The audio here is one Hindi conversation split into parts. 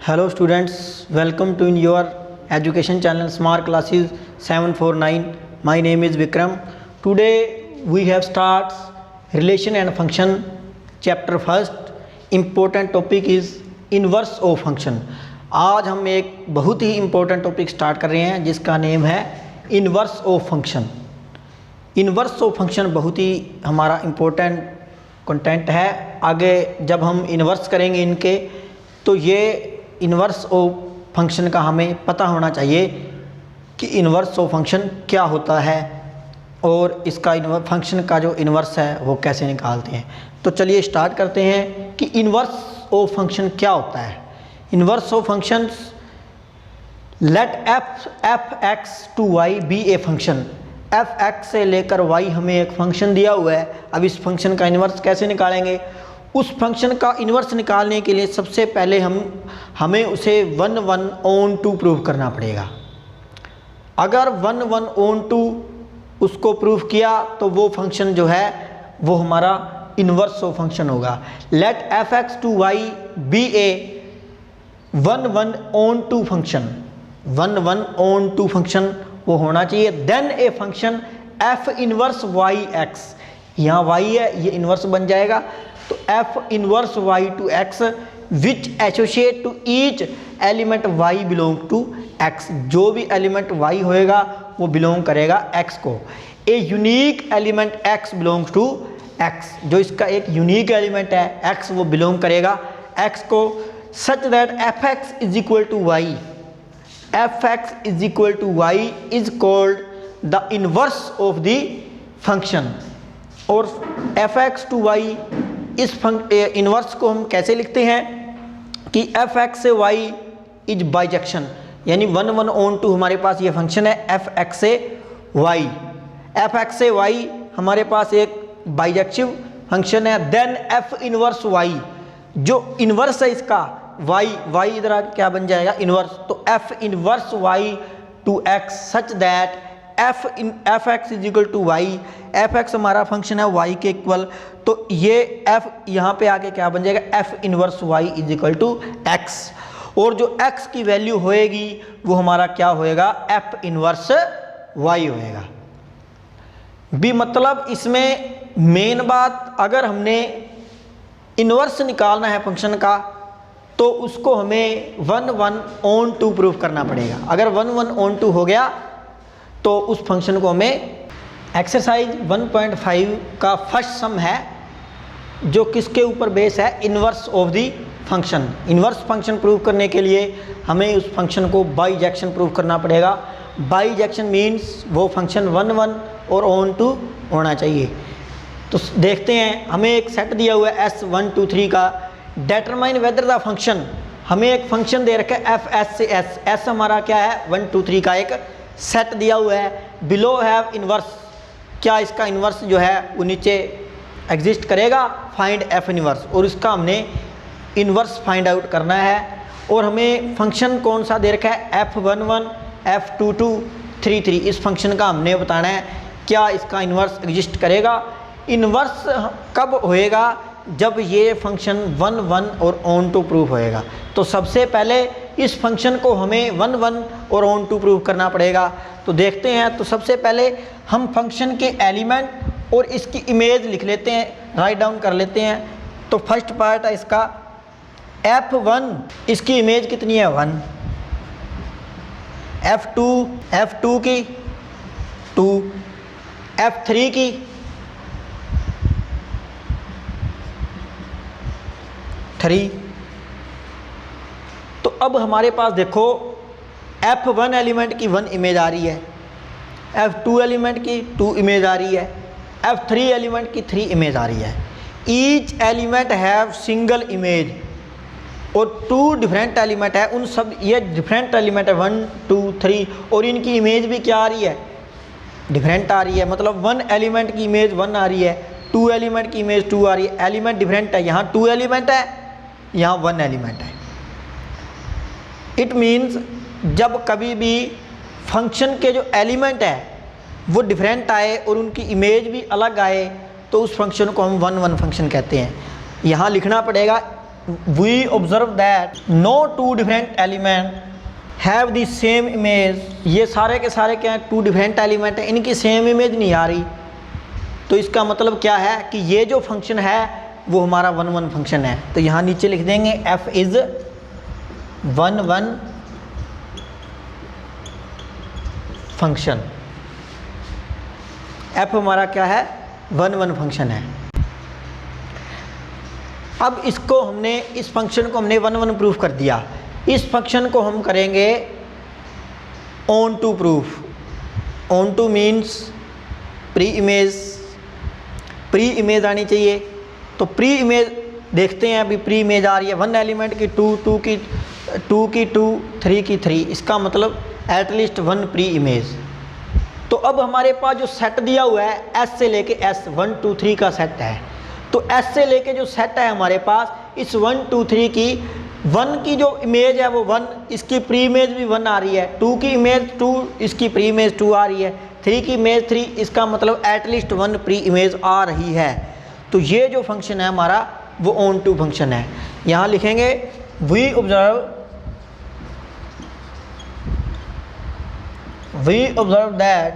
Hello students, welcome to your education channel Smart Classes 749. My name is Vikram. Today we have starts relation and function chapter first. Important topic is inverse of function. आज हम एक बहुत ही important topic start कर रहे हैं जिसका नेम है inverse of function. Inverse of function बहुत ही हमारा इम्पोर्टेंट कंटेंट है। आगे जब हम इन्वर्स करेंगे इनके तो ये इन्वर्स ऑफ फंक्शन का हमें पता होना चाहिए कि इन्वर्स ऑफ फंक्शन क्या होता है और इसका फंक्शन का जो इन्वर्स है वो कैसे निकालते हैं। तो चलिए स्टार्ट करते हैं कि इन्वर्स ऑफ फंक्शन क्या होता है। Inverse of functions let f x to y be a function. F x से लेकर वाई हमें एक फंक्शन दिया हुआ है। अब इस फंक्शन का इन्वर्स कैसे निकालेंगे? उस फंक्शन का इन्वर्स निकालने के लिए सबसे पहले हमें उसे 1/1/2 प्रूव करना पड़ेगा। अगर 1/1/2 उसको प्रूव किया तो वो फंक्शन जो है वो हमारा इन्वर्स ऑफ फंक्शन होगा। Let f x to y be a 1/1/2 function. 1/1/2 function वो होना चाहिए। Then a function f inverse y x, यहाँ वाई है ये इनवर्स बन जाएगा तो f inverse y to x which associate to each element y belong to x. जो भी एलिमेंट वाई होएगा वो बिलोंग करेगा एक्स को। A unique element x belongs to x, जो इसका एक यूनिक एलिमेंट है एक्स वो बिलोंग करेगा एक्स को। Such that f x is equal to y, f x is equal to y is called the inverse of the function. और एफ एक्स टू वाई इस इनवर्स को हम कैसे लिखते हैं कि एफ एक्स से वाई इज बाइजेक्शन, यानी 1/1/2 हमारे पास ये फंक्शन है एफ एक्स से वाई। एफ एक्स से वाई हमारे पास एक बाइजेक्टिव फंक्शन है। देन एफ इनवर्स वाई, जो इनवर्स है इसका वाई इधर क्या बन जाएगा इनवर्स, तो f inverse y to x such that f x is equal to y. F x हमारा फंक्शन है वाई के इक्वल, तो ये एफ यहाँ पे आके क्या बन जाएगा f inverse y is equal to x. और जो एक्स की वैल्यू होएगी वो हमारा क्या होएगा एफ इनवर्स वाई होएगा। भी मतलब इसमें मेन बात, अगर हमने इनवर्स निकालना है फंक्शन का तो उसको हमें 1/1/2 प्रूफ करना पड़ेगा। अगर 1/1/2 हो गया तो उस फंक्शन को हमें एक्सरसाइज 1.5 का फर्स्ट सम है जो किसके ऊपर बेस है inverse of the function. Inverse function prove करने के लिए हमें उस फंक्शन को बाइजेक्शन प्रूव करना पड़ेगा। बाइजेक्शन मीन्स वो फंक्शन 1/1/2 होना चाहिए। तो देखते हैं, हमें एक सेट दिया हुआ है S123 का। डेटरमाइन वेदर द फंक्शन, हमें एक फंक्शन दे रखा है एफ एस से एस। एस हमारा क्या है 1 2 3 का एक सेट दिया हुआ है। बिलो हैव इन्वर्स, क्या इसका इन्वर्स जो है वो नीचे एग्जिस्ट करेगा, फाइंड एफ इन्वर्स। और इसका हमने इन्वर्स फाइंड आउट करना है। और हमें फंक्शन कौन सा दे रखा है F11 F22 33, इस फंक्शन का हमने बताना है क्या इसका इन्वर्स एग्जिस्ट करेगा। इन्वर्स कब होएगा? जब ये फंक्शन 1/1/2 प्रूफ होएगा। तो सबसे पहले इस फंक्शन को हमें 1/1/2 प्रूफ करना पड़ेगा। तो देखते हैं, तो सबसे पहले हम फंक्शन के एलिमेंट और इसकी इमेज लिख लेते हैं, राइट डाउन कर लेते हैं। तो फर्स्ट पार्ट है इसका F1, इसकी इमेज कितनी है 1। F2 की 2, F3 की 3। तो अब हमारे पास देखो F1 एलिमेंट की 1 इमेज आ रही है, F2 एलिमेंट की 2 इमेज आ रही है, F3 एलिमेंट की 3 इमेज आ रही है। Each element have single image और 2 डिफरेंट एलिमेंट है, उन सब ये डिफरेंट एलिमेंट है 1 2 3 और इनकी इमेज भी क्या आ रही है डिफरेंट आ रही है। मतलब 1 एलिमेंट की इमेज 1 आ रही है, 2 एलिमेंट की इमेज 2 आ रही है। एलिमेंट डिफरेंट है, यहाँ 2 एलिमेंट है, यहाँ 1 एलिमेंट है। इट मीन्स जब कभी भी फंक्शन के जो एलिमेंट है वो डिफरेंट आए और उनकी इमेज भी अलग आए तो उस फंक्शन को हम 1/1 फंक्शन कहते हैं। यहाँ लिखना पड़ेगा we observe that no two different element have the same image, ये सारे के सारे क्या हैं, टू डिफरेंट एलिमेंट हैं, इनकी सेम इमेज नहीं आ रही। तो इसका मतलब क्या है कि ये जो फंक्शन है वो हमारा 1 1 फंक्शन है। तो यहाँ नीचे लिख देंगे f इज़ 1 1 फंक्शन। f हमारा क्या है, 1 1 फंक्शन है। अब इसको हमने, इस फंक्शन को हमने 1 1 प्रूफ कर दिया। इस फंक्शन को हम करेंगे onto proof. Onto means preimage, preimage आनी चाहिए। तो प्री इमेज देखते हैं, अभी प्री इमेज आ रही है 1 एलिमेंट की 2, 2 की 2, 3 की 3, इसका मतलब एटलीस्ट 1 प्री इमेज। तो अब हमारे पास जो सेट दिया हुआ है S से लेके S 1 2 3 का सेट है। तो S से लेके जो सेट है हमारे पास, इस 1 2 3 की 1 की जो इमेज है वो 1, इसकी प्री इमेज भी 1 आ रही है, 2 की इमेज 2, इसकी प्री इमेज 2 आ रही है, 3 की इमेज 3, इसका मतलब एटलीस्ट 1 प्री इमेज आ रही है। तो ये जो फंक्शन है हमारा वो ऑन टू फंक्शन है। यहाँ लिखेंगे वी ऑब्जर्व दैट,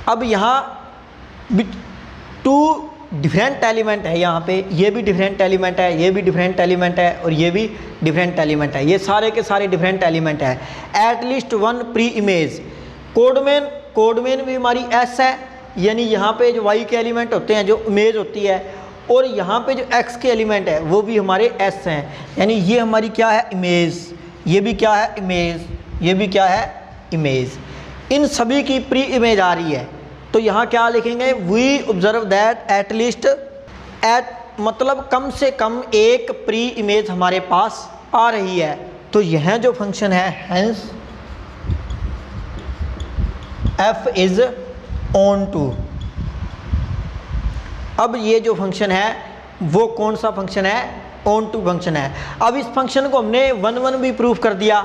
अब यहाँ 2 डिफरेंट एलिमेंट है, यहाँ पे ये भी डिफरेंट एलिमेंट है, ये भी डिफरेंट एलिमेंट है और ये भी डिफरेंट एलिमेंट है, ये सारे के सारे डिफरेंट एलिमेंट है। At least 1 pre image. कोडमेन भी हमारी S है, यानी यहाँ पे जो Y के एलिमेंट होते हैं, जो इमेज होती है, और यहाँ पे जो X के एलिमेंट है वो भी हमारे S हैं, यानी ये हमारी क्या है, इमेज, ये भी क्या है, इमेज, ये भी क्या है, इमेज। इन सभी की प्री इमेज आ रही है। तो यहाँ क्या लिखेंगे, we observe that at least, at मतलब कम से कम एक प्री इमेज हमारे पास आ रही है। तो यह जो फंक्शन है, hence f is onto. अब ये जो फंक्शन है वो कौन सा फंक्शन है, ऑन टू फंक्शन है। अब इस फंक्शन को हमने 1 1 भी प्रूफ कर दिया,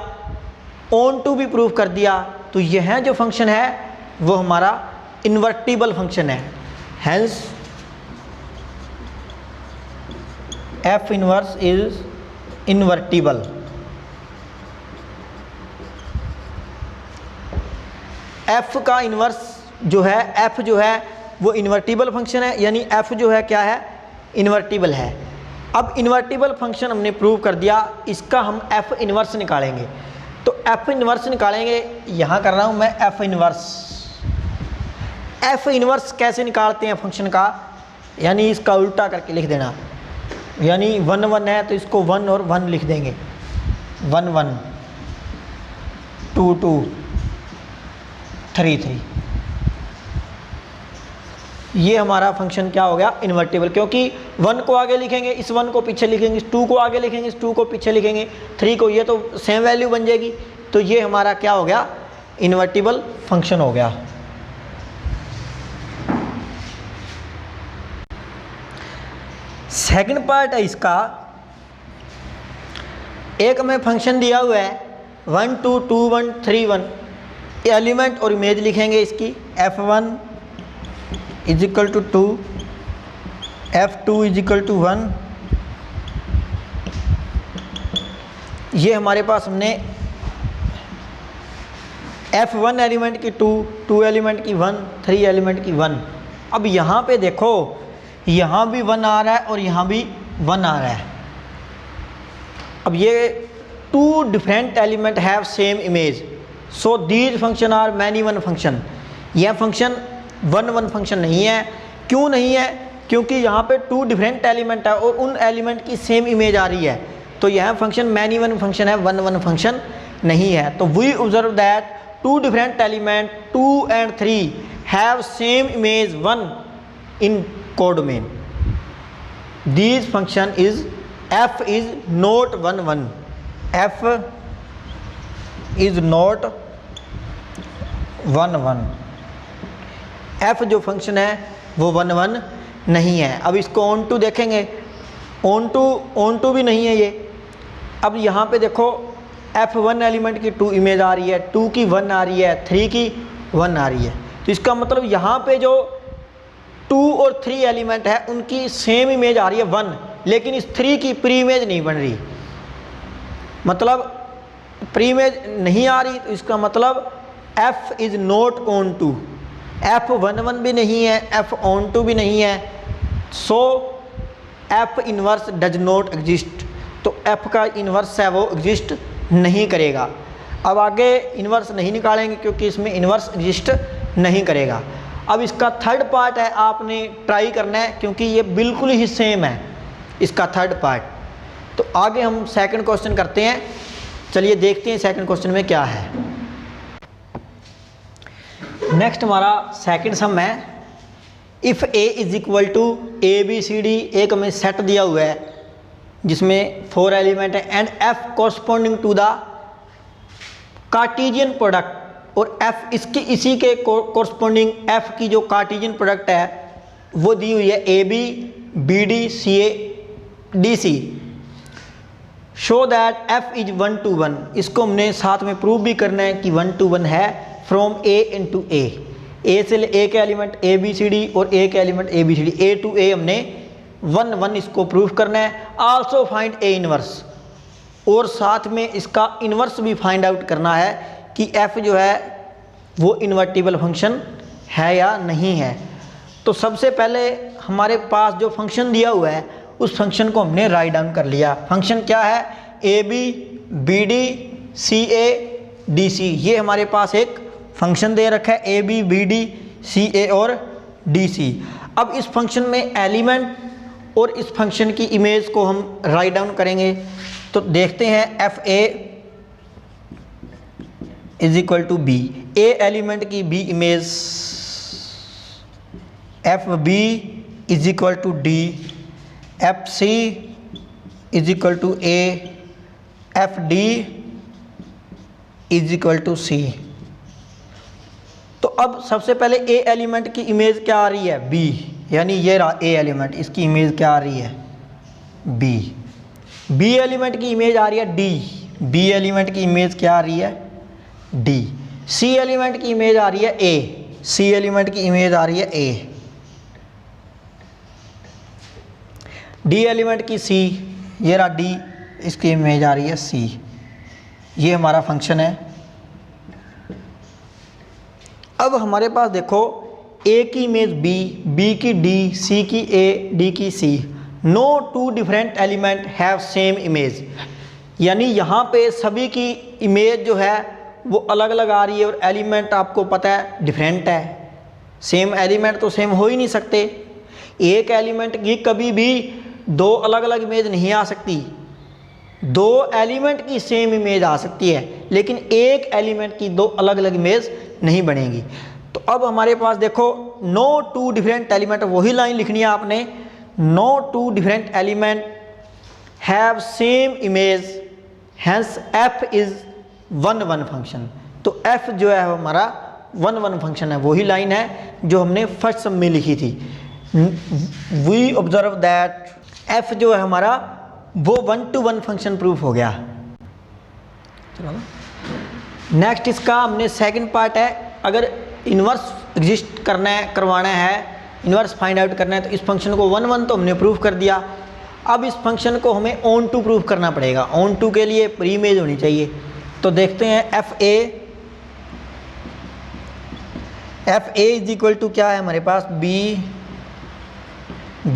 ऑन टू भी प्रूफ कर दिया। तो यह जो फंक्शन है वो हमारा इन्वर्टिबल फंक्शन है। Hence f inverse is invertible. f का इन्वर्स जो है, f जो है वो इन्वर्टिबल फंक्शन है, यानी f जो है क्या है, इन्वर्टिबल है। अब इन्वर्टिबल फंक्शन हमने प्रूव कर दिया, इसका हम f इन्वर्स निकालेंगे। तो f इन्वर्स निकालेंगे, यहाँ कर रहा हूँ मैं f इन्वर्स। f इन्वर्स कैसे निकालते हैं फंक्शन का, यानी इसका उल्टा करके लिख देना, यानी 1 1 है तो इसको 1 और 1 लिख देंगे, 1 1 2 2 3 3। ये हमारा फंक्शन क्या हो गया, इन्वर्टिबल, क्योंकि 1 को आगे लिखेंगे, इस 1 को पीछे लिखेंगे, इस 2 को आगे लिखेंगे, इस 2 को पीछे लिखेंगे, 3 को, ये तो सेम वैल्यू बन जाएगी। तो ये हमारा क्या हो गया, इन्वर्टिबल फंक्शन हो गया। सेकंड पार्ट है इसका, एक में फंक्शन दिया हुआ है 1 2 2 1 3 1, एलिमेंट और इमेज लिखेंगे इसकी, f1 is equal to 2, f2 is equal to 1। ये हमारे पास हमने f1 एलिमेंट की 2, 2 एलिमेंट की 1, 3 एलिमेंट की 1। अब यहाँ पे देखो, यहाँ भी 1 आ रहा है और यहाँ भी 1 आ रहा है। अब ये 2 different element have same image, so these function are many one function. यह फंक्शन 1 1 फंक्शन नहीं है। क्यों नहीं है, क्योंकि यहाँ पे 2 डिफरेंट एलिमेंट है और उन एलिमेंट की सेम इमेज आ रही है। तो यह फंक्शन मैनी वन फंक्शन है, 1 1 फंक्शन नहीं है। तो we observe that 2 different element 2 and 3 have same image 1 in codomain. These function is f is not 1 1, f is not 1 1, f जो फंक्शन है वो 1 1 नहीं है। अब इसको ऑन टू देखेंगे, ऑन टू भी नहीं है ये। अब यहाँ पे देखो f1 एलिमेंट की 2 इमेज आ रही है, 2 की 1 आ रही है, 3 की 1 आ रही है। तो इसका मतलब यहाँ पे जो 2 और 3 एलिमेंट है उनकी सेम इमेज आ रही है 1, लेकिन इस 3 की प्री इमेज नहीं बन रही, मतलब प्री इमेज नहीं आ रही, तो इसका मतलब f is not onto, F11 भी नहीं है, F12 भी नहीं है, so F inverse does not exist, तो F का इन्वर्स है वो एग्जिस्ट नहीं करेगा। अब आगे इन्वर्स नहीं निकालेंगे क्योंकि इसमें इन्वर्स एग्जिस्ट नहीं करेगा। अब इसका थर्ड पार्ट है, आपने ट्राई करना है क्योंकि ये बिल्कुल ही सेम है इसका थर्ड पार्ट। तो आगे हम सेकंड क्वेश्चन करते हैं, चलिए देखते हैं सेकंड क्वेश्चन में क्या है। नेक्स्ट हमारा सेकंड सम है, if A is equal to ABCD, एक हमें सेट दिया हुआ है जिसमें 4 एलिमेंट है, and F corresponding to the Cartesian product, और F इसकी इसी के कॉरस्पॉन्डिंग F की जो कार्टेशियन प्रोडक्ट है वो दी हुई है AB BD CA DC, show that F is 1 to 1, इसको हमने साथ में प्रूव भी करना है कि 1 to 1 है from A into A, A से A के एलिमेंट ABCD और A के element ABCD, A to A हमने 1 1 इसको प्रूव करना है। आल्सो फाइंड A इनवर्स, और साथ में इसका इन्वर्स भी फाइंड आउट करना है कि F जो है वो इन्वर्टिबल फंक्शन है या नहीं है। तो सबसे पहले हमारे पास जो फंक्शन दिया हुआ है उस फंक्शन को हमने राइट डाउन कर लिया। फंक्शन क्या है, AB BD CA DC, ये हमारे पास एक फंक्शन दे रखा है AB BD CA और DC। अब इस फंक्शन में एलिमेंट और इस फंक्शन की इमेज को हम राइट डाउन करेंगे। तो देखते हैं FA is equal to B, A element की B image, FB is equal to D, FC is equal to A, FD is equal to C। तो अब सबसे पहले A एलिमेंट की इमेज क्या आ रही है, B, यानी ये रहा A एलिमेंट, इसकी इमेज क्या आ रही है, B। B एलिमेंट की इमेज आ रही है D, B एलिमेंट की इमेज क्या आ रही है, D। C एलिमेंट की इमेज आ रही है A, C एलिमेंट की इमेज आ रही है A। D एलिमेंट की C, ये रहा D, इसकी इमेज आ रही है C। ये हमारा फंक्शन है। अब हमारे पास देखो A की इमेज B, B की D, C की A, D की C, no two different element have same image, यानी यहाँ पे सभी की इमेज जो है वो अलग अलग आ रही है और एलिमेंट आपको पता है डिफरेंट है। सेम एलिमेंट तो सेम हो ही नहीं सकते, एक एलिमेंट की कभी भी दो अलग अलग इमेज नहीं आ सकती। दो एलिमेंट की सेम इमेज आ सकती है लेकिन एक एलिमेंट की दो अलग अलग इमेज नहीं बनेगी। तो अब हमारे पास देखो नो टू डिफरेंट एलिमेंट, वही लाइन लिखनी है आपने, no two different element have same image, hence F is 1 1 function. तो F जो है हमारा 1 1 फंक्शन है, वही लाइन है जो हमने फर्स्ट सम में लिखी थी। वी ऑब्जर्व दैट F जो है हमारा वो 1 to 1 फंक्शन प्रूफ हो गया। चलो नेक्स्ट इसका हमने सेकंड पार्ट है, अगर इन्वर्स एग्जिस्ट करना है, करवाना है, इन्वर्स फाइंड आउट करना है, तो इस फंक्शन को 1 1 तो हमने प्रूफ कर दिया। अब इस फंक्शन को हमें ऑन टू प्रूफ करना पड़ेगा। ऑन टू के लिए प्री इमेज होनी चाहिए। तो देखते हैं FA इज इक्वल टू क्या है हमारे पास, B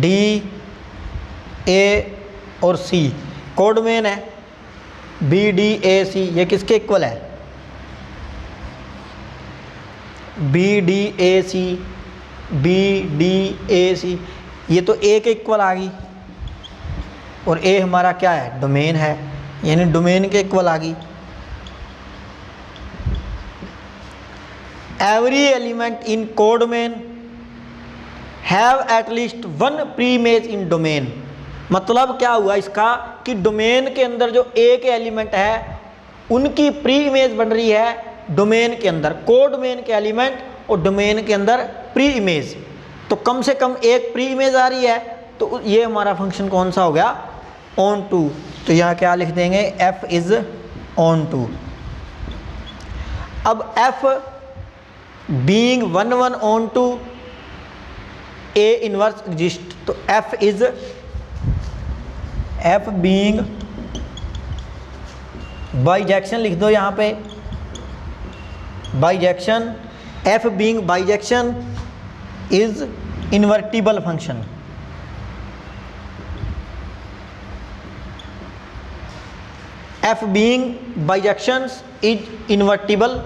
D A और C, कोड मेन है B D A C, ये किसके इक्वल है, B D A C, B D A C, ये तो A के इक्वल आ गई और A हमारा क्या है, डोमेन है, यानी डोमेन के इक्वल आ गई। Every element in codomain have at least 1 pre image in domain. मतलब क्या हुआ इसका कि डोमेन के अंदर जो A के एलिमेंट है उनकी प्री इमेज बन रही है डोमेन के अंदर, कोडोमेन के एलिमेंट और डोमेन के अंदर प्री इमेज, तो कम से कम एक प्री इमेज आ रही है। तो ये हमारा फंक्शन कौन सा हो गया, ऑन टू। तो यहाँ क्या लिख देंगे, F इज ऑन टू। अब F being 1 1 onto A inverse exist, तो F is F being bijection लिख दो यहाँ पे, bijection, F being bijection is invertible function. F being bijections is invertible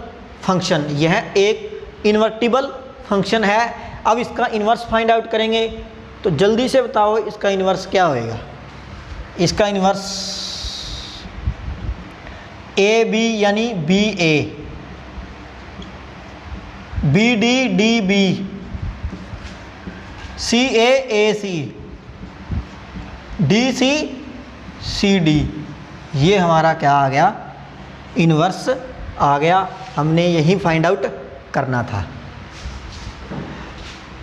function, यह एक इन्वर्टिबल फंक्शन है। अब इसका इन्वर्स फाइंड आउट करेंगे, तो जल्दी से बताओ इसका इन्वर्स क्या होएगा। इसका इन्वर्स ए बी यानी बी ए, बी डी डी बी, सी ए सी, डी सी सी डी, ये हमारा क्या आ गया, इन्वर्स आ गया। हमने यही फाइंड आउट करना था।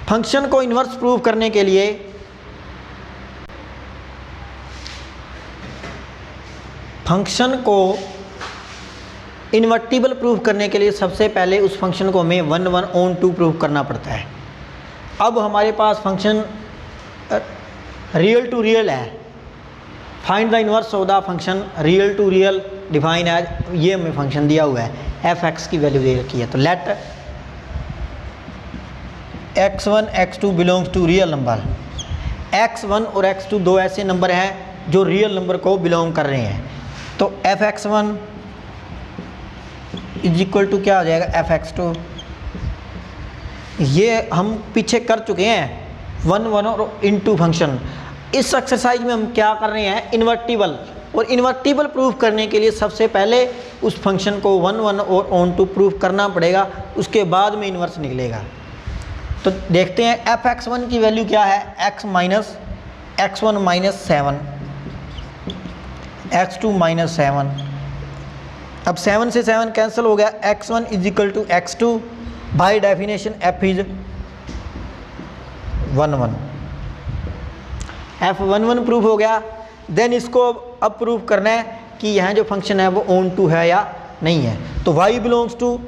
फंक्शन को इन्वर्स प्रूव करने के लिए इन्वर्टिबल प्रूव करने के लिए सबसे पहले उस फंक्शन को हमें 1 1 ऑन 2 प्रूव करना पड़ता है। अब हमारे पास फंक्शन रियल टू रियल है, find the inverse of the function real to real define as, ये हमें फंक्शन दिया हुआ है, एफ एक्स की वैल्यू दे रखी है। तो let x1 x2 belongs to real number, x1 और x2 दो ऐसे नंबर हैं जो रियल नंबर को बिलोंग कर रहे हैं। तो F x1 is equal to क्या हो जाएगा, एफ x2। ये हम पीछे कर चुके हैं 1 1 और इनटू फंक्शन। इस एक्सरसाइज में हम क्या कर रहे हैं, इन्वर्टिबल, और इन्वर्टिबल प्रूफ करने के लिए सबसे पहले उस फंक्शन को 1 1 और ऑन टू प्रूफ करना पड़ेगा, उसके बाद में इन्वर्स निकलेगा। तो देखते हैं एफ x1 की वैल्यू क्या है, x minus x1 minus 7, x2 minus 7। अब 7 से 7 कैंसिल हो गया, x1 is equal to x2, by definition f is 1 1, f 1 1 proof हो गया। देन इसको अब प्रूफ करना है कि यह जो फंक्शन है वो ऑन टू है या नहीं है। तो y belongs to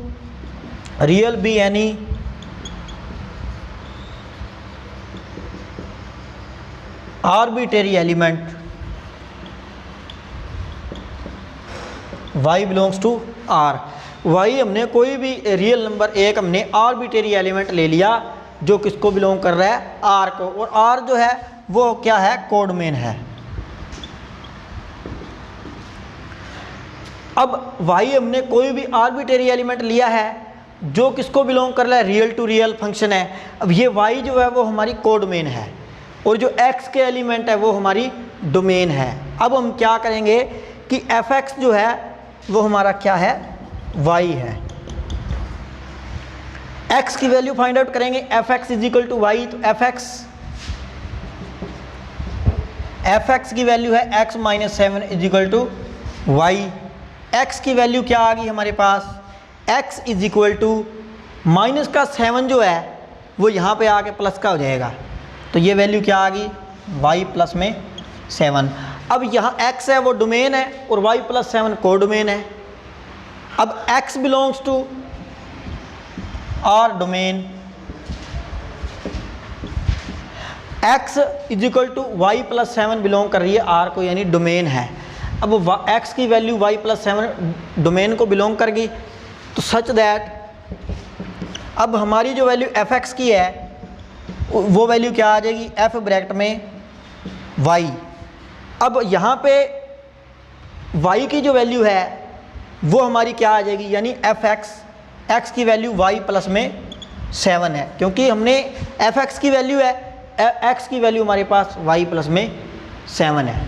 real be any arbitrary element, y belongs to r, y हमने कोई भी रियल नंबर एक हमने आर्बिट्रेरी एलिमेंट ले लिया जो किसको बिलोंग कर रहा है, r को, और r जो है वो क्या है, कोड मेन है। अब y हमने कोई भी आर्बिट्रेरी एलिमेंट लिया है जो किसको बिलोंग कर रहा है, रियल टू रियल फंक्शन है। अब ये y जो है वो हमारी कोड मेन है, और जो x के एलिमेंट है वो हमारी डोमेन है। अब हम क्या करेंगे कि fx जो है वो हमारा क्या है, y है। x की वैल्यू फाइंड आउट करेंगे, fx is equal to y, तो fx की वैल्यू है x minus 7 is equal to y। x की वैल्यू क्या आ गई हमारे पास, x is equal to minus का 7 जो है वो यहाँ पे आके प्लस का हो जाएगा, तो ये वैल्यू क्या आ गई, y प्लस में 7। अब यहाँ x है वो डोमेन है और y प्लस 7 को डोमेन है। अब x belongs to r domain, x is equal to y plus 7 belong कर रही है r को, यानी डोमेन है। अब x की वैल्यू y प्लस 7 डोमेन को बिलोंग कर गई, तो सच दैट अब हमारी जो वैल्यू fx की है वो वैल्यू क्या आ जाएगी, f ब्रैकेट में y। अब यहाँ पे y की जो वैल्यू है वो हमारी क्या आ जाएगी, यानी x की वैल्यू y प्लस में 7 है, क्योंकि हमने fx की वैल्यू है, x की वैल्यू हमारे पास y प्लस में 7 है।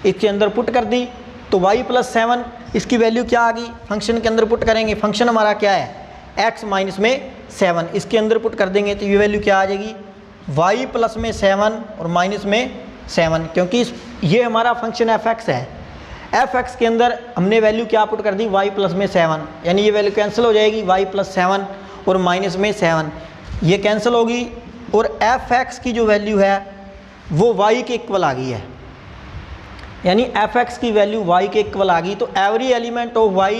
इसके अंदर पुट कर दी तो y प्लस 7 इसकी वैल्यू क्या आ गई, फंक्शन के अंदर पुट करेंगे, फंक्शन हमारा क्या है, x माइनस में 7, इसके अंदर पुट कर देंगे तो ये वैल्यू क्या आ जाएगी, y प्लस में 7 और माइनस में 7, क्योंकि ये हमारा फंक्शन fx है। fx के अंदर हमने वैल्यू क्या पुट कर दी, y प्लस में 7, यानी ये वैल्यू कैंसिल हो जाएगी, y प्लस 7 और माइनस में 7 ये कैंसिल होगी, और fx की जो वैल्यू है वो y के इक्वल आ गई है, यानी fx की वैल्यू y के इक्वल आ गई। तो every element of y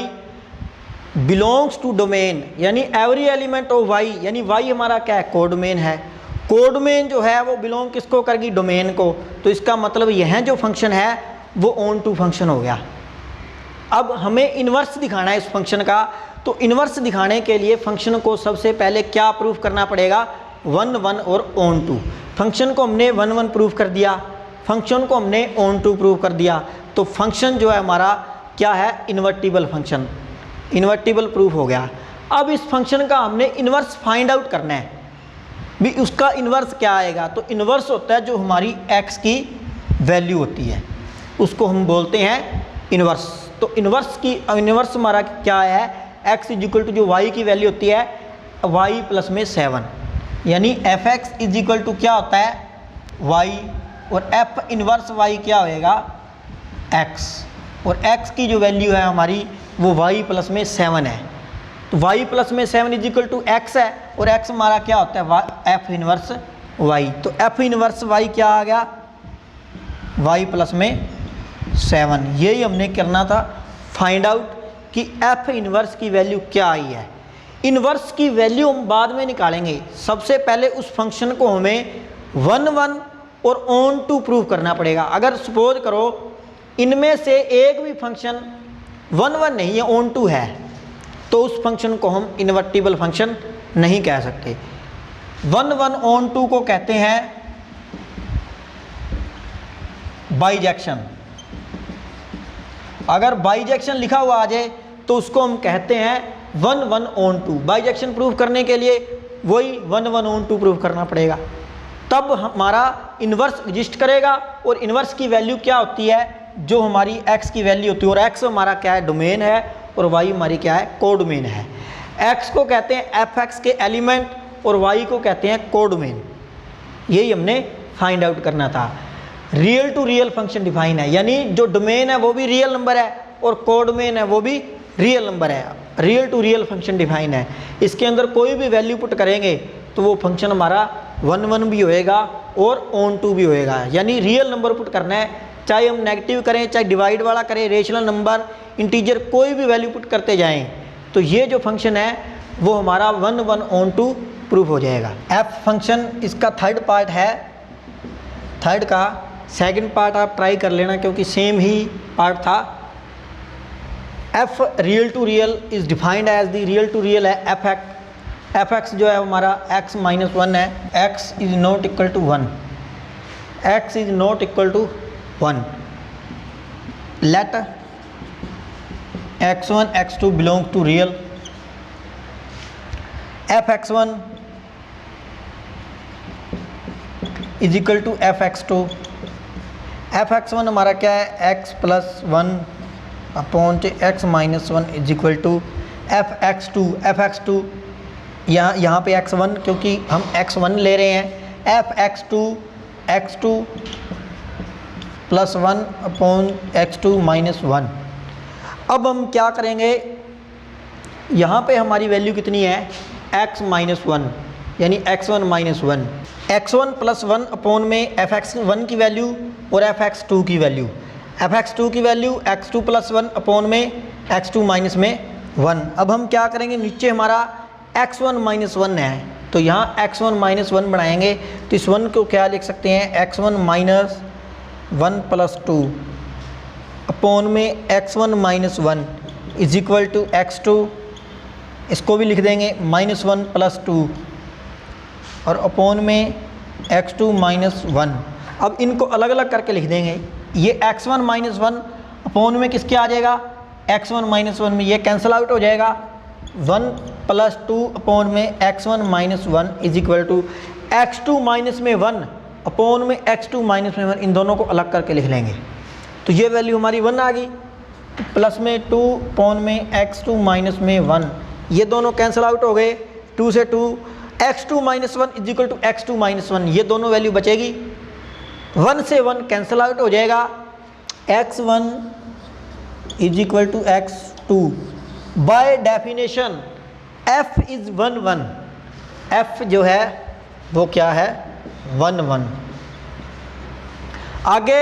belongs to domain, यानी एवरी एलिमेंट ऑफ y, यानी y हमारा क्या है, कोडोमेन है। कोडोमेन जो है वो बिलोंग किसको करेगी, डोमेन को। तो इसका मतलब यह जो फंक्शन है वो ऑन टू फंक्शन हो गया। अब हमें इन्वर्स दिखाना है इस फंक्शन का, तो इन्वर्स दिखाने के लिए फंक्शन को सबसे पहले क्या प्रूफ करना पड़ेगा, 1 1 और ऑन टू। फंक्शन को हमने 1 1 प्रूफ कर दिया, फंक्शन को हमने ऑन टू प्रूफ कर दिया, तो फंक्शन जो है हमारा क्या है, इन्वर्टिबल फंक्शन, इन्वर्टिबल प्रूफ हो गया। अब इस फंक्शन का हमने इन्वर्स फाइंड आउट करना है भी, उसका इन्वर्स क्या आएगा। तो इन्वर्स होता है जो हमारी x की वैल्यू होती है, उसको हम बोलते हैं इन्वर्स। तो इन्वर्स हमारा क्या है, x इज इक्वल टू जो y की वैल्यू होती है y प्लस में 7, यानी f(x) इज इक्वल टू क्या होता है y, और f इन्वर्स y क्या होएगा x, और x की जो वैल्यू है हमारी वो y प्लस में 7 है। तो y प्लस में 7 इज इक्वल टू x है, और x हमारा क्या होता है f इन्वर्स y। तो f इन्वर्स y क्या आ गया, y प्लस में 7। यही हमने करना था, फाइंड आउट कि f इन्वर्स की वैल्यू क्या आई है। इन्वर्स की वैल्यू हम बाद में निकालेंगे, सबसे पहले उस फंक्शन को हमें 1 1 और ऑन टू प्रूव करना पड़ेगा। अगर सपोज करो इनमें से एक भी फंक्शन 1 1 नहीं है, ऑन टू है, तो उस फंक्शन को हम इन्वर्टिबल फंक्शन नहीं कह सकते। 1 1 ऑन टू को कहते हैं बाइजेक्शन। अगर बाइजेक्शन लिखा हुआ आ जाए तो उसको हम कहते हैं 1 1 ऑन टू। बाइजेक्शन प्रूफ करने के लिए वही 1 1 ऑन टू प्रूफ करना पड़ेगा, तब हमारा इन्वर्स एग्जिस्ट करेगा। और इन्वर्स की वैल्यू क्या होती है, जो हमारी x की वैल्यू होती है, और x हमारा क्या है, डोमेन है, और y हमारी क्या है, कोडोमेन है। x को कहते हैं f(x) के एलिमेंट, और y को कहते हैं कोडोमेन। यही हमने फाइंड आउट करना था। Real to real function define है, यानी जो डोमेन है वो भी रियल नंबर है, और कोडोमेन है वो भी रियल नंबर है। Real to real function define है, इसके अंदर कोई भी वैल्यू पुट करेंगे तो वो फंक्शन हमारा 1 1 भी होएगा और ऑन टू भी होएगा। यानी रियल नंबर पुट करना है, चाहे हम नेगेटिव करें, चाहे डिवाइड वाला करें, रेशनल नंबर, इंटीजर, कोई भी वैल्यू पुट करते जाएं, तो ये जो फंक्शन है वो हमारा 1 1 ऑन टू प्रूफ हो जाएगा। f फंक्शन इसका थर्ड पार्ट है, थर्ड का सेकंड पार्ट आप ट्राई कर लेना क्योंकि सेम ही पार्ट था। f real to real is defined as the real to real है f(x) जो है हमारा x - 1 है, x is not equal to 1, x is not equal to 1। Let x1 x2 belong to real, f(x1) is equal to f(x2). f(x1) हमारा क्या है, x plus 1 upon x minus 1 is equal to f(x2) यहाँ पे x1 क्योंकि हम x1 ले रहे हैं, f(x2) plus 1 upon x2 minus 1। अब हम क्या करेंगे, यहाँ पे हमारी वैल्यू कितनी है, x माइनस 1, यानी x1 minus 1, x1 plus 1 upon में f(x1) की वैल्यू और f(x2) की वैल्यू, f(x2) की वैल्यू x2 प्लस 1 अपॉन में x2 माइनस में 1। अब हम क्या करेंगे, नीचे हमारा x1 माइनस 1 है, तो यहाँ x1 माइनस 1 बनाएंगे, तो इस 1 को क्या लिख सकते हैं, x1 माइनस 1 प्लस 2 अपॉन में x1 minus 1 is equal to x2, इसको भी लिख देंगे -1 प्लस 2 और अपॉन में x2 माइनस 1। अब इनको अलग अलग करके लिख देंगे, ये x1 माइनस 1 अपॉन में किसके आ जाएगा, x1 माइनस 1 में ये कैंसिल आउट हो जाएगा, 1 प्लस 2 अपॉन में x1 minus 1 is equal to x2 minus में 1 अपॉन में x2 माइनस में 1, इन दोनों को अलग करके लिख लेंगे, तो ये वैल्यू हमारी 1 आ गई। प्लस में 2 अपॉन में x2 माइनस में 1, ये दोनों कैंसिल आउट हो गए, 2 से 2, x2 minus 1 is equal to x2 minus 1, ये दोनों वैल्यू बचेगी, 1 से 1 कैंसिल आउट हो जाएगा, x1 is equal to x2। By definition f is 1 1, f जो है वो क्या है, 1 1। आगे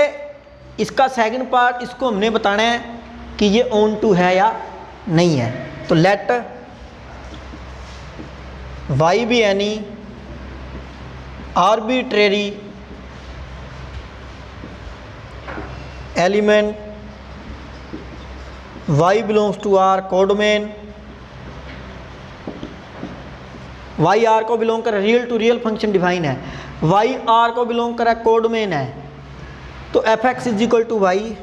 इसका सेकंड पार्ट, इसको हमने बताना है कि ये ऑन टू है या नहीं है, तो लेट y भी any arbitrary element y belongs to R codomain, y R को बिलोंग कर real to real function define है, y R को बिलोंग कर कोडोमेन है, तो f x is equal to y.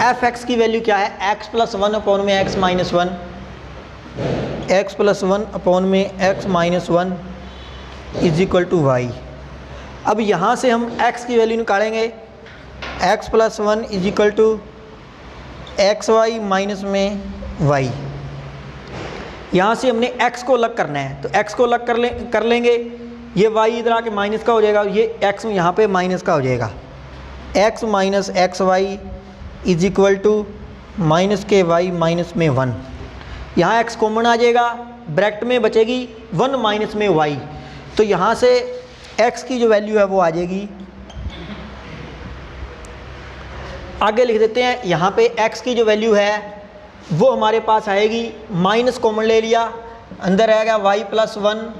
F x की वैल्यू क्या है, x प्लस वन अपॉन में x minus one, x plus one upon में x minus one is equal to y. अब यहाँ से हम x की वैल्यू निकालेंगे, x plus one is equal to x y minus में y। यहाँ से हमने x को अलग करना है, तो x को अलग कर लेंगे, ये y इधर आके माइनस का हो जाएगा, ये x यहाँ पे माइनस का हो जाएगा, x minus x y is equal to minus के y माइनस में वन। यहाँ x कॉमन आ जाएगा, ब्रैकेट में बचेगी 1 माइनस में y, तो यहाँ से x की जो वैल्यू है वो आ जाएगी, आगे लिख देते हैं, यहाँ पे x की जो वैल्यू है वो हमारे पास आएगी, माइनस कॉमन ले लिया, अंदर रहेगा y प्लस वन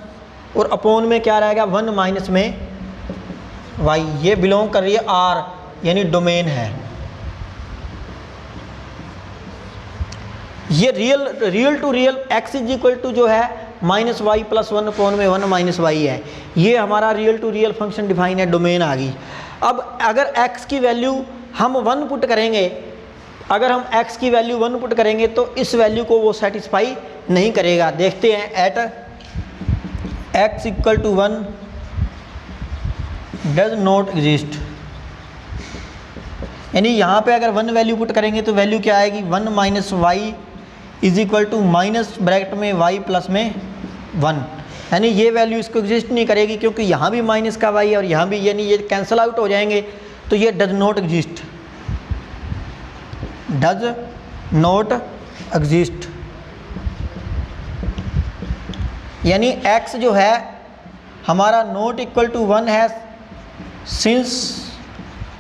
और अपॉन में क्या रहेगा 1 माइनस में y। ये बिलोंग कर रही है R यानी डोमेन है। ये real to real x is equal to जो है minus y plus one upon में 1 माइनस वाई है, ये हमारा real to real function define है, डोमेन आ गई। अब अगर x की वैल्यू हम 1 पुट करेंगे, अगर हम x की वैल्यू 1 पुट करेंगे तो इस वैल्यू को वो सेटिस्फाई नहीं करेगा। देखते हैं, at x equal to 1 does not exist, यानी यहाँ पे अगर 1 वैल्यू पुट करेंगे तो वैल्यू क्या आएगी, 1 minus y is equal to minus bracket में y प्लस में 1, यानी ये वैल्यू इसको एग्जिस्ट नहीं करेगी, क्योंकि यहाँ भी माइनस का y और यहाँ भी, यानी ये कैंसिल आउट हो जाएंगे, तो ये does not exist, does not exist, यानी x जो है हमारा नॉट इक्वल टू 1 है, सिंस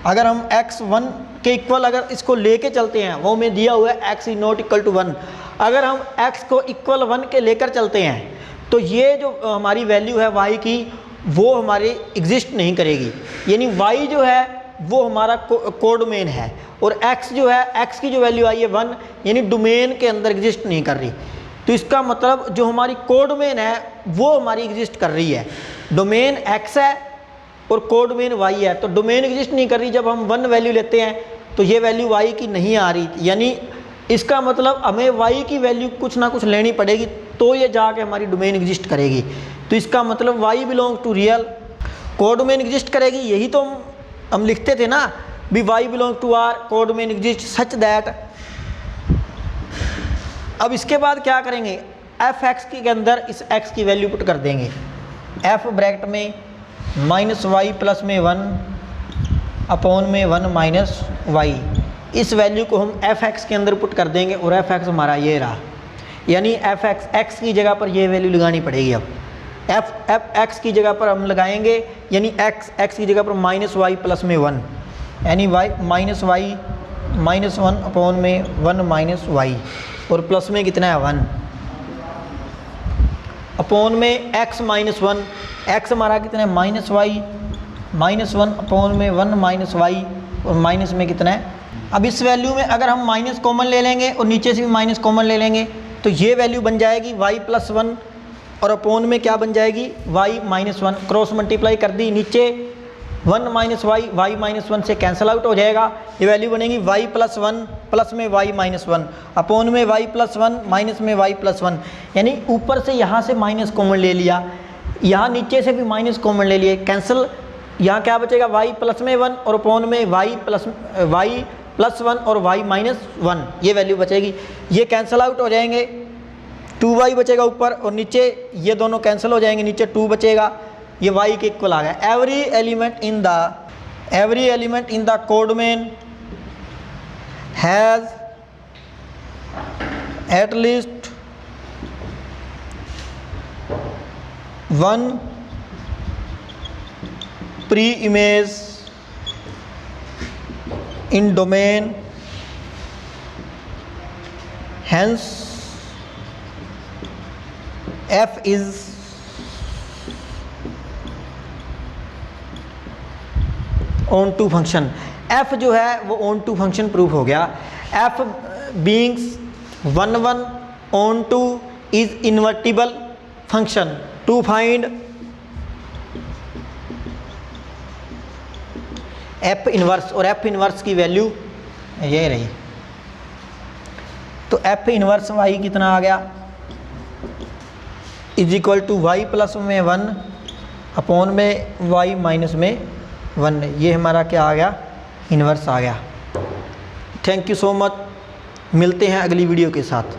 अगर हम x 1 के इक्वल अगर इसको लेके चलते हैं, वो में दिया हुआ है x is not equal to 1, अगर हम x को इक्वल 1 के लेकर चलते हैं तो ये जो हमारी वैल्यू है y की वो हमारी एग्जिस्ट नहीं करेगी, यानी y जो है वो हमारा कोडोमेन है, और x जो है, x की जो वैल्यू आई है 1, यानी डोमेन के अंदर एग्जिस्ट नहीं कर रही। तो इसका मतलब जो हमारी कोडोमेन है वो हमारी एग्जिस्ट कर रही है, डोमेन x है और कोडोमेन y है, तो डोमेन एग्जिस्ट नहीं कर रही। जब हम 1 वैल्यू लेते हैं तो ये वैल्यू y की नहीं आ रही, यानी इसका मतलब हमें y की वैल्यू कुछ ना कुछ लेनी पड़ेगी तो ये जाके हमारी डोमेन एग्जिस्ट करेगी। तो इसका मतलब y belong to real, codomain exist करेगी, यही तो हम लिखते थे ना भी y belong to R codomain exist such that. अब इसके बाद क्या करेंगे, एफ एक्स के अंदर इस x की वैल्यू पुट कर देंगे, f ब्रैकेट में माइनस वाई प्लस में 1 अपॉन में 1 माइनस वाई, इस वैल्यू को हम एफ एक्स के अंदर पुट कर देंगे और एफ एक्स हमारा ये रहा, यानी एफ एक्स की जगह पर ये वैल्यू लगानी पड़ेगी। अब एफ एक्स की जगह पर हम लगाएंगे, यानी एक्स की जगह पर माइनस वाई प्लस में 1, यानी वाई माइनस 1 अपॉन में 1 माइनस वाई, और प्लस में कितना है 1 अपॉन में x माइनस 1, एक्स हमारा कितना है माइनस वाई माइनस 1 अपॉन में 1 माइनस वाई, और माइनस में कितना है। अब इस वैल्यू में अगर हम माइनस कॉमन ले लेंगे और नीचे से भी माइनस कॉमन ले लेंगे तो ये वैल्यू बन जाएगी y प्लस 1 और अपॉन में क्या बन जाएगी y माइनस 1, क्रॉस मल्टीप्लाई कर दी, नीचे 1 माइनस वाई माइनस 1 से कैंसिल आउट हो जाएगा, ये वैल्यू बनेगी y प्लस 1 प्लस में y माइनस 1 अपॉन में y प्लस 1 माइनस में y प्लस 1, यानी ऊपर से यहाँ से माइनस कॉमन ले लिया, यहाँ नीचे से भी माइनस कॉमन ले लिए, कैंसिल, यहाँ क्या बचेगा y प्लस में 1 और अपॉन में y प्लस 1 और y माइनस 1, ये वैल्यू बचेगी, ये कैंसिल आउट हो जाएंगे, 2y बचेगा ऊपर और नीचे ये दोनों कैंसिल हो जाएंगे, नीचे 2 बचेगा, ये y के इक्वल आ गया। Every element in the codomain has at least one pre image in domain, hence f is onto function, f जो है वो ऑन टू फंक्शन प्रूफ हो गया। F beings 1 1 onto is invertible function. To find f inverse, और एफ इनवर्स की वैल्यू ये रही। तो एफ इनवर्स वाई कितना आ गया, is equal to y plus में 1 अपॉन में वाई माइनस में 1। ये हमारा क्या आ गया, इन्वर्स आ गया। थैंक यू सो मच, मिलते हैं अगली वीडियो के साथ।